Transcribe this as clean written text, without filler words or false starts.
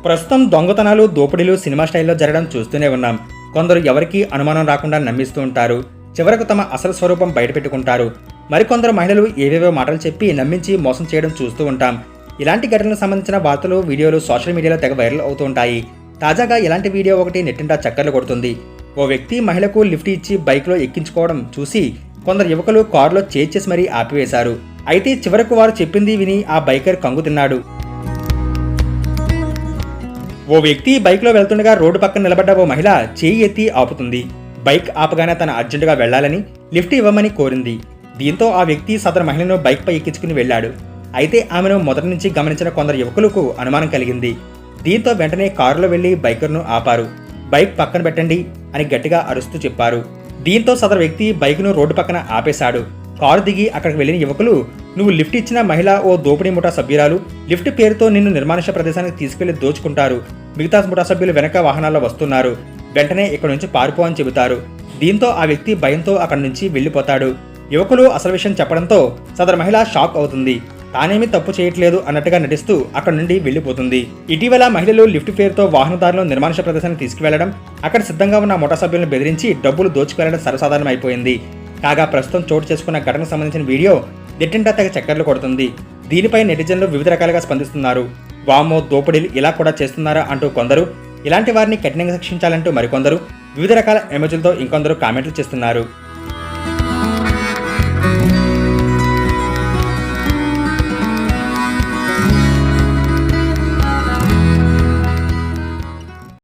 ప్రస్తుతం దొంగతనాలు, దోపిడీలు సినిమా స్టైల్లో జరగడం చూస్తూనే ఉన్నాం. కొందరు ఎవరికీ అనుమానం రాకుండా నమ్మిస్తూ ఉంటారు. చివరకు తమ అసలు స్వరూపం బయటపెట్టుకుంటారు. మరికొందరు మహిళలు ఏవేవో మాటలు చెప్పి నమ్మించి మోసం చేయడం చూస్తూ ఉంటాం. ఇలాంటి ఘటనలకు సంబంధించిన వార్తలు, వీడియోలు సోషల్ మీడియాలో తెగ వైరల్ అవుతూ ఉంటాయి. తాజాగా ఇలాంటి వీడియో ఒకటి నెట్టింటా చక్కర్లు కొడుతుంది. ఓ వ్యక్తి మహిళకు లిఫ్ట్ ఇచ్చి బైక్లో ఎక్కించుకోవడం చూసి కొందరు యువకులు కారులో చేసి మరీ ఆపివేశారు. అయితే చివరకు వారు చెప్పింది విని ఆ బైకర్ కంగు తిన్నాడు. ఓ వ్యక్తి బైక్లో వెళ్తుండగా రోడ్డు పక్కన నిలబడ్డ ఓ మహిళ చేయి ఎత్తి ఆపుతుంది. బైక్ ఆపగానే తన అర్జెంటుగా వెళ్లాలని లిఫ్ట్ ఇవ్వమని కోరింది. దీంతో ఆ వ్యక్తి సదరు మహిళను బైక్పై ఎక్కించుకుని వెళ్లాడు. అయితే ఆమెను మొదటి నుంచి గమనించిన కొందరు యువకులకు అనుమానం కలిగింది. దీంతో వెంటనే కారులో వెళ్లి బైకర్ను ఆపారు. బైక్ పక్కన పెట్టండి అని గట్టిగా అరుస్తూ చెప్పారు. దీంతో సదరు వ్యక్తి బైక్ను రోడ్డు పక్కన ఆపేశాడు. కారు దిగి అక్కడికి వెళ్లిన యువకులు, నువ్వు లిఫ్ట్ ఇచ్చిన మహిళ ఓ దోపిడీ ముఠా సభ్యురాలు, లిఫ్ట్ పేరుతో నిన్ను నిర్మానుష్య ప్రదేశానికి తీసుకెళ్లి దోచుకుంటారు. మిగతా ముఠా సభ్యులు వెనక వాహనాల్లో వస్తున్నారు. వెంటనే ఇక్కడి నుంచి పారిపో అని చెబుతారు. దీంతో ఆ వ్యక్తి భయంతో అక్కడి నుంచి వెళ్లిపోతాడు. యువకులు అసలు విషయం చెప్పడంతో సదరు మహిళ షాక్ అవుతుంది. తానేమీ తప్పు చేయట్లేదు అన్నట్టుగా నటిస్తూ అక్కడి నుండి వెళ్లిపోతుంది. ఇటీవల మహిళలు లిఫ్ట్ పేరుతో వాహనదారులను నిర్మానుష్య ప్రదేశానికి తీసుకువెళ్లడం, అక్కడ సిద్ధంగా ఉన్న ముఠా సభ్యులను బెదిరించి డబ్బులు దోచుకెళ్లడం సర్వసాధారణం అయిపోయింది. కాగా ప్రస్తుతం చోటు చేసుకున్న ఘటనకు సంబంధించిన వీడియో నెట్టింటా తెగ చక్కర్లు కొడుతుంది. దీనిపై నెటిజన్లు వివిధ రకాలుగా స్పందిస్తున్నారు. వామ్మో, దోపిడీలు ఇలా కూడా చేస్తున్నారా అంటూ కొందరు, ఇలాంటి వారిని కఠినంగా శిక్షించాలంటూ మరికొందరు, వివిధ రకాల ఎమోజీలతో ఇంకొందరు కామెంట్లు చేస్తున్నారు.